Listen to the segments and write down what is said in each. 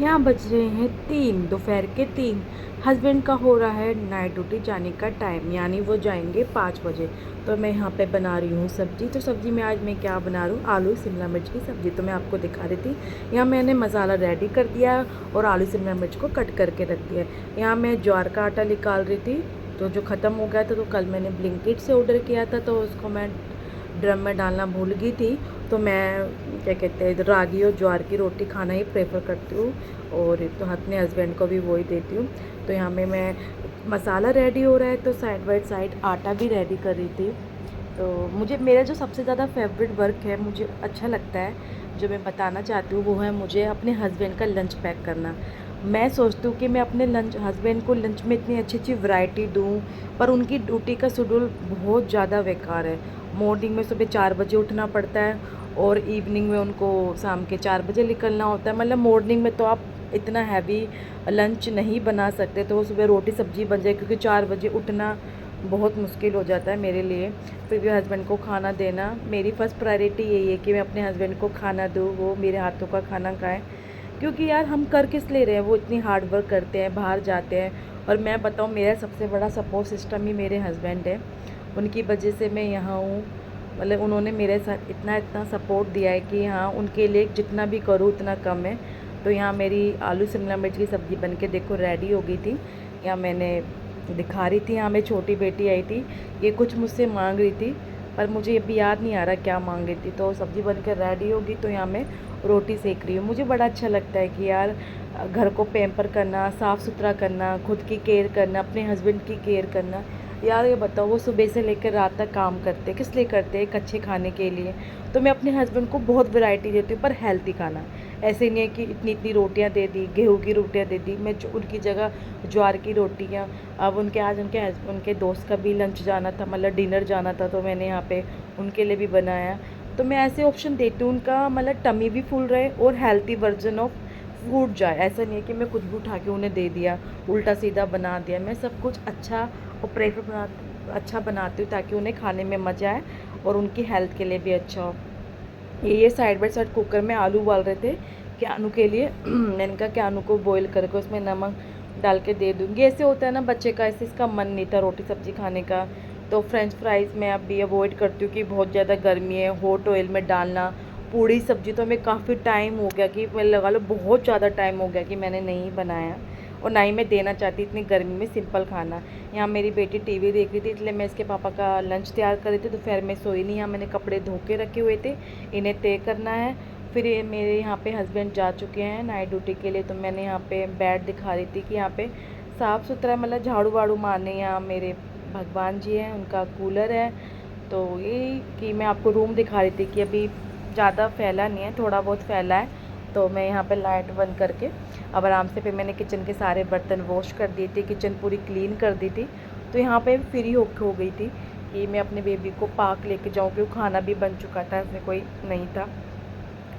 यहाँ बज रहे हैं 3 दोपहर के 3। हस्बैंड का हो रहा है नाइट ड्यूटी जाने का टाइम, यानी वो जाएंगे 5 बजे। तो मैं यहाँ पे बना रही हूँ सब्ज़ी। तो सब्ज़ी में आज मैं क्या बना रही हूँ, आलू शिमला मिर्च की सब्ज़ी। तो मैं आपको दिखा रही थी, यहाँ मैंने मसाला रेडी कर दिया और आलू शिमला मिर्च को कट करके रख दिया। यहाँ मैं ज्वार का आटा निकाल रही थी, तो जो ख़त्म हो गया था, तो कल मैंने ब्लिंकिट से ऑर्डर किया था, तो उसको मैं ड्रम में डालना भूल गई थी। तो मैं क्या कहते हैं, रागी और ज्वार की रोटी खाना ही प्रेफर करती हूँ, और तो अपने हस्बैंड को भी वही देती हूँ। तो यहाँ में मैं मसाला रेडी हो रहा है, तो साइड बाई साइड आटा भी रेडी कर रही थी। तो मुझे मेरा जो सबसे ज़्यादा फेवरेट वर्क है, मुझे अच्छा लगता है, जो मैं बताना चाहती हूँ, वो है मुझे अपने हस्बैंड का लंच पैक करना। मैं सोचती हूँ कि मैं अपने हस्बैंड को लंच में इतनी अच्छी अच्छी वैरायटी दूँ, पर उनकी ड्यूटी का शेड्यूल बहुत ज़्यादा बेकार है। मॉर्निंग में सुबह 4 बजे उठना पड़ता है, और इवनिंग में उनको शाम के 4 बजे निकलना होता है। मतलब मॉर्निंग में तो आप इतना हैवी लंच नहीं बना सकते, तो वो सुबह रोटी सब्ज़ी बन जाए, क्योंकि 4 बजे उठना बहुत मुश्किल हो जाता है मेरे लिए। फिर भी हस्बैंड को खाना देना, मेरी फ़र्स्ट प्रायोरिटी यही है कि मैं अपने हस्बैंड को खाना दूँ, वो मेरे हाथों का खाना खाएँ। क्योंकि यार हम कर किस ले रहे हैं, वो इतनी हार्ड वर्क करते हैं, बाहर जाते हैं। और मैं बताऊँ, मेरा सबसे बड़ा सपोर्ट सिस्टम ही मेरे हस्बैंड है। उनकी वजह से मैं यहाँ हूँ। मतलब उन्होंने मेरे साथ इतना इतना सपोर्ट दिया है कि हाँ, उनके लिए जितना भी करूँ उतना कम है। तो यहाँ मेरी आलू शिमला मिर्च की सब्ज़ी बन के देखो रेडी हो गई थी। यहाँ मैंने दिखा रही थी, यहाँ मेरी छोटी बेटी आई थी, ये कुछ मुझसे मांग रही थी, पर मुझे अभी याद नहीं आ रहा क्या मांग रही थी। तो सब्ज़ी बन के रेडी होगी, तो यहाँ मैं रोटी सेक रही हूँ। मुझे बड़ा अच्छा लगता है कि यार घर को पैम्पर करना, साफ़ सुथरा करना, खुद की केयर करना, अपने हस्बैंड की केयर करना। यार ये बताओ, वो सुबह से लेकर रात तक काम करते, किस लिए करते हैं? एक अच्छे खाने के लिए। तो मैं अपने हस्बैंड को बहुत वैरायटी देती हूँ, पर हेल्दी खाना। ऐसे नहीं है कि इतनी इतनी रोटियाँ दे दी, गेहूँ की रोटियाँ दे दी, मैं उनकी जगह ज्वार की रोटियाँ। अब उनके दोस्त का भी लंच जाना था, मतलब डिनर जाना था, तो मैंने यहाँ पे उनके लिए भी बनाया। तो मैं ऐसे ऑप्शन देती हूँ, उनका मतलब टमी भी फुल रहे और हेल्थी वर्जन ऑफ फूड जाए। ऐसा नहीं है कि मैं कुछ भी उठा के उन्हें दे दिया, उल्टा सीधा बना दिया। मैं सब कुछ अच्छा और अच्छा बनाती हूँ, ताकि उन्हें खाने में मज़ा आए और उनकी हेल्थ के लिए भी अच्छा हो। ये साइड बाय साइड कुकर में आलू उबाल रहे थे क्यानू के लिए। मैंने कहा क्यानू को बॉईल करके उसमें नमक डाल के दे दूँगी। ऐसे होता है ना, बच्चे का ऐसे इसका मन नहीं था रोटी सब्ज़ी खाने का। तो फ्रेंच फ्राइज़ मैं अभी अवॉइड करती हूँ कि बहुत ज़्यादा गर्मी है, हॉट ऑयल में डालना। पूड़ी सब्ज़ी तो हमें काफ़ी टाइम हो गया, कि मैं लगा लो बहुत ज़्यादा टाइम हो गया कि मैंने नहीं बनाया, और ना ही मैं देना चाहती इतनी गर्मी में सिंपल खाना। यहाँ मेरी बेटी टीवी देख रही थी, इसलिए मैं इसके पापा का लंच तैयार कर रही थी। दोपहर में सोई नहीं, यहाँ मैंने कपड़े धो के रखे हुए थे, इन्हें तय करना है। फिर ये मेरे यहाँ पे हस्बैंड जा चुके हैं नाइट ड्यूटी के लिए, तो मैंने यहाँ पे बेड दिखा रही थी कि यहाँ पे साफ़ सुथरा, मतलब झाड़ू वाड़ू मारने। यहाँ मेरे भगवान जी हैं, उनका कूलर है। तो ये कि मैं आपको रूम दिखा रही थी कि अभी ज़्यादा फैला नहीं है, थोड़ा बहुत फैला है। तो मैं यहाँ पे लाइट बंद करके अब आराम से, फिर मैंने किचन के सारे बर्तन वॉश कर दिए थे, किचन पूरी क्लीन कर दी थी। तो यहाँ पे फ्री हो गई थी कि मैं अपने बेबी को पार्क लेके जाऊँ, क्योंकि खाना भी बन चुका था, इसमें कोई नहीं था।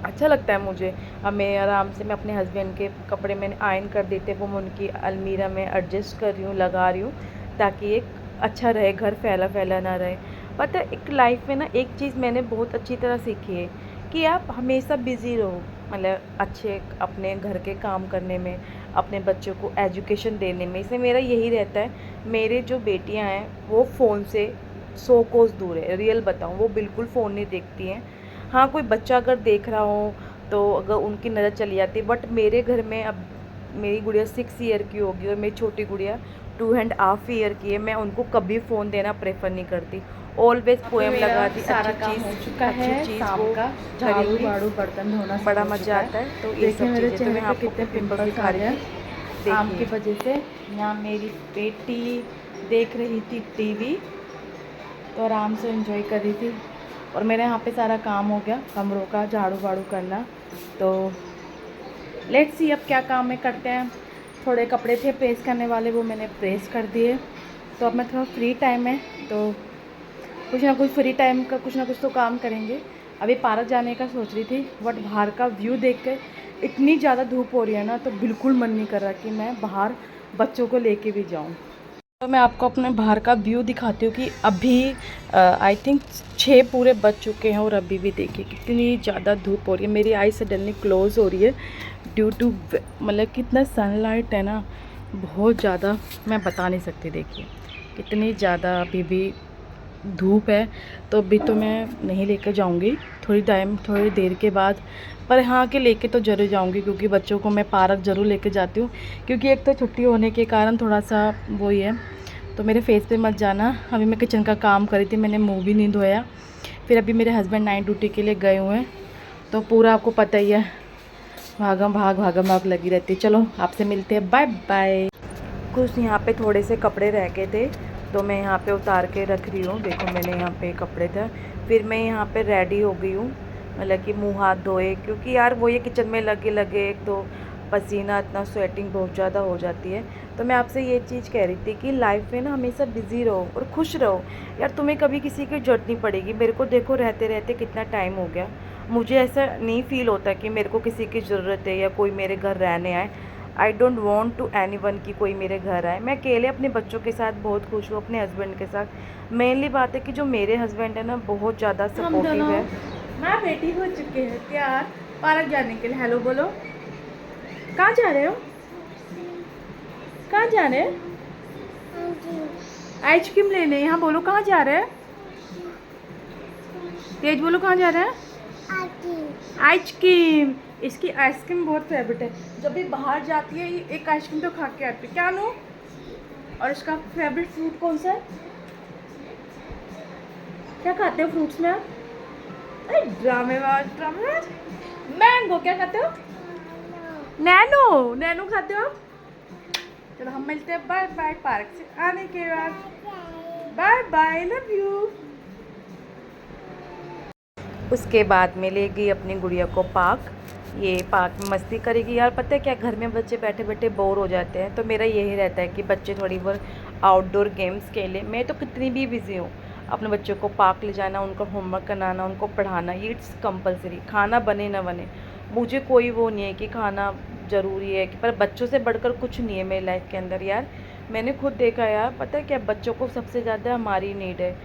अच्छा लगता है मुझे। अब मैं आराम से, मैं अपने हस्बैंड के कपड़े मैंने आयरन कर देते, वो मैं उनकी अलमीरा में एडजस्ट कर रही हूँ, लगा रही हूँ, ताकि एक अच्छा रहे, घर फैला फैला ना रहे। पता है, एक लाइफ में ना एक चीज़ मैंने बहुत अच्छी तरह सीखी है, कि आप हमेशा बिज़ी रहो, मतलब अच्छे अपने घर के काम करने में, अपने बच्चों को एजुकेशन देने में। इसमें मेरा यही रहता है। मेरे जो बेटियां हैं वो फ़ोन से 100 कोस दूर है, रियल बताऊं, वो बिल्कुल फ़ोन नहीं देखती हैं। हाँ, कोई बच्चा अगर देख रहा हो तो अगर उनकी नज़र चली जाती है, बट मेरे घर में अब मेरी गुड़िया 6 ईयर की होगी और मेरी छोटी गुड़िया 2.5 ईयर की है। मैं उनको कभी फ़ोन देना प्रेफर नहीं करती। ऑलवेज पोएम लगा दी, सारा काम हो चुका है शाम का। झाड़ू वाड़ू बर्तन धोना सब बड़ा हो मज़ा चुका आता है। है। तो ये देखिए सब मेरे चीज़ें तो चेहरे मैं पे आपको कितने पिंपल्स पिंपल्स दिखा आ रही गए थी, आम की देखिए। वजह से। यहाँ मेरी बेटी देख रही थी टीवी, तो आराम से एंजॉय कर रही थी, और मेरे यहाँ पे सारा काम हो गया कमरों का झाड़ू वाड़ू करना। तो लेट्स सी अब क्या काम है, करते हैं। थोड़े कपड़े थे प्रेस करने वाले, वो मैंने प्रेस कर दिए। तो अब मैं थोड़ा फ्री टाइम है, तो कुछ ना कुछ फ्री टाइम का कुछ ना कुछ तो काम करेंगे। अभी पार्क जाने का सोच रही थी, बट बाहर का व्यू देख कर इतनी ज़्यादा धूप हो रही है ना, तो बिल्कुल मन नहीं कर रहा कि मैं बाहर बच्चों को लेके भी जाऊं। तो मैं आपको अपने बाहर का व्यू दिखाती हूँ कि अभी आई थिंक 6 पूरे बज चुके हैं, और अभी भी देखिए कितनी ज़्यादा धूप हो रही है। मेरी आई सडनली क्लोज़ हो रही है, ड्यू टू मतलब कितना सनलाइट है ना, बहुत ज़्यादा, मैं बता नहीं सकती। देखिए कितनी ज़्यादा अभी भी धूप है, तो अभी तो मैं नहीं लेकर जाऊंगी, थोड़ी देर के बाद। पर हाँ कि लेके तो ज़रूर जाऊंगी, क्योंकि बच्चों को मैं पार्क ज़रूर लेके जाती हूँ, क्योंकि एक तो छुट्टी होने के कारण थोड़ा सा वो ही है। तो मेरे फेस पे मत जाना। अभी मैं किचन का काम करी थी, मैंने मुँह भी नहीं धोया। फिर अभी मेरे हस्बैंड नाइट ड्यूटी के लिए गए हुए हैं, तो पूरा आपको पता ही है, भागम भाग लगी रहती है। चलो आपसे मिलते हैं, बाय बाय। कुछ यहाँ पे थोड़े से कपड़े रह गए थे, तो मैं यहाँ पे उतार के रख रही हूँ। देखो मैंने यहाँ पे कपड़े था, फिर मैं यहाँ पे रेडी हो गई हूँ, मतलब कि मुंह हाथ धोए, क्योंकि यार वो ये किचन में लगे लगे एक तो पसीना, इतना स्वेटिंग बहुत ज़्यादा हो जाती है। तो मैं आपसे ये चीज़ कह रही थी कि लाइफ में ना हमेशा बिज़ी रहो और खुश रहो यार, तुम्हें कभी किसी की ज़रूरत नहीं पड़ेगी। मेरे को देखो रहते रहते कितना टाइम हो गया, मुझे ऐसा नहीं फ़ील होता कि मेरे को किसी की ज़रूरत है या कोई मेरे घर रहने आए। I don't want to anyone कि कोई मेरे घर आए। मैं अकेले अपने बच्चों के साथ बहुत खुश हूँ, अपने हस्बैंड के साथ। मेनली बात है कि जो मेरे हस्बैंड है ना, बहुत ज़्यादा सपोर्टिव है। मैं बेटी हो चुके हैं तैयार पार्क जाने के लिए। हेलो बोलो, कहाँ जा रहे हो? कहाँ जा रहे हैं? आइसक्रीम लेने। यहाँ बोलो कहाँ जा रहे हैं? तेज बोलो कहाँ जा रहे हैं? आइसक्रीम। इसकी आइसक्रीम बहुत फेवरेट है, जब भी बाहर जाती है ये एक आइसक्रीम तो खा के आती है। क्या नो? और इसका फेवरेट फ्रूट कौन सा है? क्या खाते हो फ्रूट्स में आप? अरे ड्रामेबाज। मैंगो। क्या खाते हो? नैनो। नैनो खाते हो आप? चलो हम मिलते हैं, बाय बाय। पार्क से आने के बाद बाय बाय, लव यू। उसके बाद मैं ले गई अपनी गुड़िया को पार्क। ये पार्क में मस्ती करेगी यार। पता है क्या, घर में बच्चे बैठे बैठे बोर हो जाते हैं, तो मेरा यही रहता है कि बच्चे थोड़ी बहुत आउटडोर गेम्स खेलें। मैं तो कितनी भी बिज़ी हूँ, अपने बच्चों को पार्क ले जाना, उनका होमवर्क कराना, उनको पढ़ाना, ये इट्स कंपलसरी। खाना बने ना बने, मुझे कोई वो नहीं है कि खाना ज़रूरी है, पर बच्चों से बढ़कर कुछ नहीं है मेरी लाइफ के अंदर यार। मैंने खुद देखा यार, पता है क्या, बच्चों को सबसे ज़्यादा हमारी नीड है,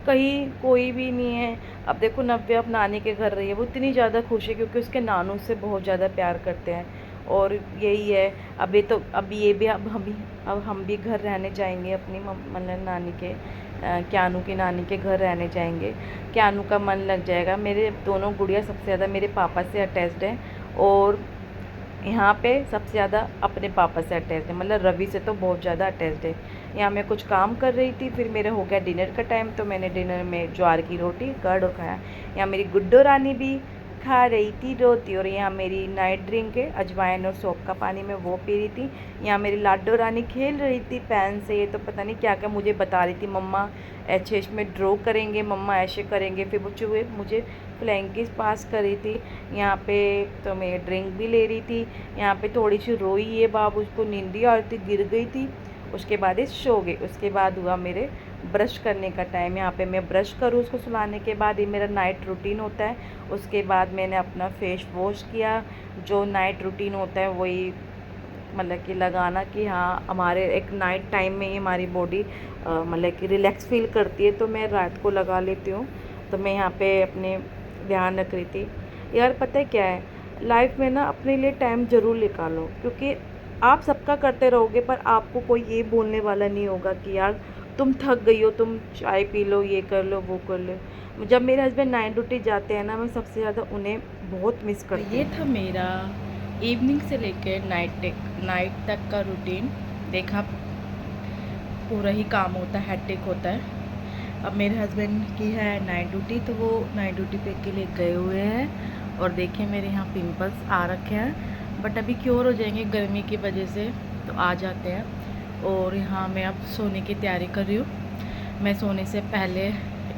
कहीं कोई भी नहीं है। अब देखो नव्या अब नानी के घर रही है, वो इतनी ज़्यादा खुश है क्योंकि उसके नानू से बहुत ज़्यादा प्यार करते हैं। और यही है, अब ये तो अब ये भी अब हम भी घर रहने जाएंगे अपनी मतलब नानी के, क्यानू की नानी के घर रहने जाएंगे। क्यानू का मन लग जाएगा। मेरे दोनों गुड़िया सबसे ज़्यादा मेरे पापा से अटैच्ड है, और यहाँ पे सबसे ज़्यादा अपने पापा से अटैच्ड है, मतलब रवि से तो बहुत ज़्यादा अटैच्ड है। यहाँ मैं कुछ काम कर रही थी, फिर मेरा हो गया डिनर का टाइम, तो मैंने डिनर में ज्वार की रोटी कर्ड खाया। यहाँ मेरी गुड्डो रानी भी खा रही थी रोटी, और यहाँ मेरी नाइट ड्रिंक है अजवाइन और सौंफ का पानी, में वो पी रही थी। यहाँ मेरी लाडो रानी खेल रही थी पेन से, ये तो पता नहीं क्या क्या मुझे बता रही थी, मम्मा ऐसे इसमें ड्रॉ करेंगे, मम्मा ऐसे करेंगे। फिर मुझे फ्लैंक किस पास कर रही थी। यहाँ पे तो मैं ड्रिंक भी ले रही थी। यहाँ पे थोड़ी सी रोई है बाबू, उसको नींदी आ रही थी, गिर गई थी। उसके बाद ये सो गई। उसके बाद हुआ मेरे ब्रश करने का टाइम। यहाँ पे मैं ब्रश करूँ उसको सुलाने के बाद, ये मेरा नाइट रूटीन होता है। उसके बाद मैंने अपना फेस वॉश किया, जो नाइट रूटीन होता है वही मतलब कि लगाना, कि हाँ हमारे एक नाइट टाइम में ही हमारी बॉडी मतलब कि रिलैक्स फील करती है, तो मैं रात को लगा लेती हूँ। तो मैं यहाँ पे अपने ध्यान रख रही थी यार। पता है क्या है, लाइफ में ना अपने लिए टाइम ज़रूर निकालो, क्योंकि आप सबका करते रहोगे पर आपको कोई ये बोलने वाला नहीं होगा कि यार तुम थक गई हो, तुम चाय पी लो, ये कर लो, वो कर लो। जब मेरे हस्बैंड नाइट ड्यूटी जाते हैं ना, मैं सबसे ज़्यादा उन्हें बहुत मिस करती हूँ। ये था मेरा इवनिंग से लेकर नाइट तक का रूटीन। देखा पूरा ही काम होता है, हेक्टिक होता है। अब मेरे हस्बैंड की है नाइट ड्यूटी, तो वो नाइट ड्यूटी पे के लिए गए हुए हैं। और देखिए मेरे यहाँ पिंपल्स आ रखे हैं, बट अभी क्योर हो जाएंगे गर्मी की वजह से, तो आ जाते हैं। और यहाँ मैं अब सोने की तैयारी कर रही हूँ। मैं सोने से पहले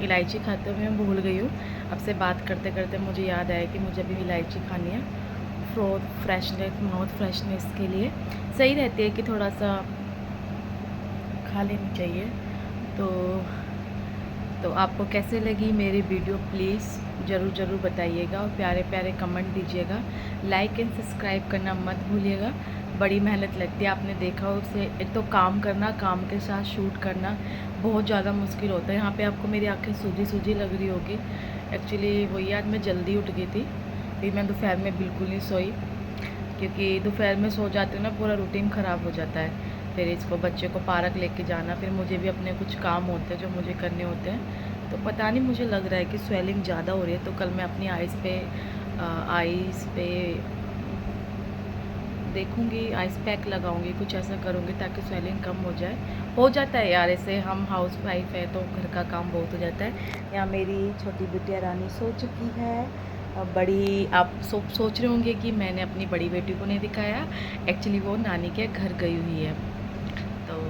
इलायची खाते हुए मैं भूल गई हूँ। अब से बात करते करते मुझे याद आया कि मुझे अभी इलायची खानी है, फ्रेशनेस, माउथ फ्रेशनेस के लिए सही रहती है कि थोड़ा सा खा लेनी चाहिए। तो आपको कैसे लगी मेरी वीडियो, प्लीज़ ज़रूर बताइएगा, और प्यारे प्यारे कमेंट दीजिएगा। लाइक एंड सब्सक्राइब करना मत भूलिएगा। बड़ी मेहनत लगती है, आपने देखा हो। उसे एक तो काम करना, काम के साथ शूट करना बहुत ज़्यादा मुश्किल होता है। यहाँ पे आपको मेरी आंखें सूजी लग रही होगी। एक्चुअली वही आज मैं जल्दी उठ गई थी, फिर मैं दोपहर में बिल्कुल नहीं सोई। क्योंकि दोपहर में सो जाते हो ना, पूरा रूटीन ख़राब हो जाता है। फिर इसको बच्चे को पार्क लेके जाना, फिर मुझे भी अपने कुछ काम होते हैं जो मुझे करने होते हैं। तो पता नहीं, मुझे लग रहा है कि स्वेलिंग ज़्यादा हो रही है, तो कल मैं अपनी आइज़ पे देखूंगी, आइस पैक लगाऊंगी, कुछ ऐसा करूंगी ताकि स्वेलिंग कम हो जाए। हो जाता है यार, ऐसे हम हाउस वाइफ है तो घर का काम बहुत हो जाता है। यहाँ मेरी छोटी बिटिया रानी सो चुकी है। अब बड़ी, आप सोच रहे होंगे कि मैंने अपनी बड़ी बेटी को नहीं दिखाया, एक्चुअली वो नानी के घर गई हुई है। तो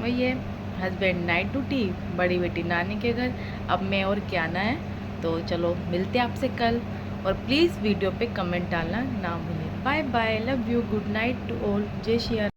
वही है, हस्बैंड नाइट ड्यूटी, बड़ी बेटी नानी के घर, अब मैं और क्या ना है। तो चलो मिलते हैं आपसे कल, और प्लीज़ वीडियो पे कमेंट डालना ना भूलें। Bye bye, love you, good night to all, जय श्री राम।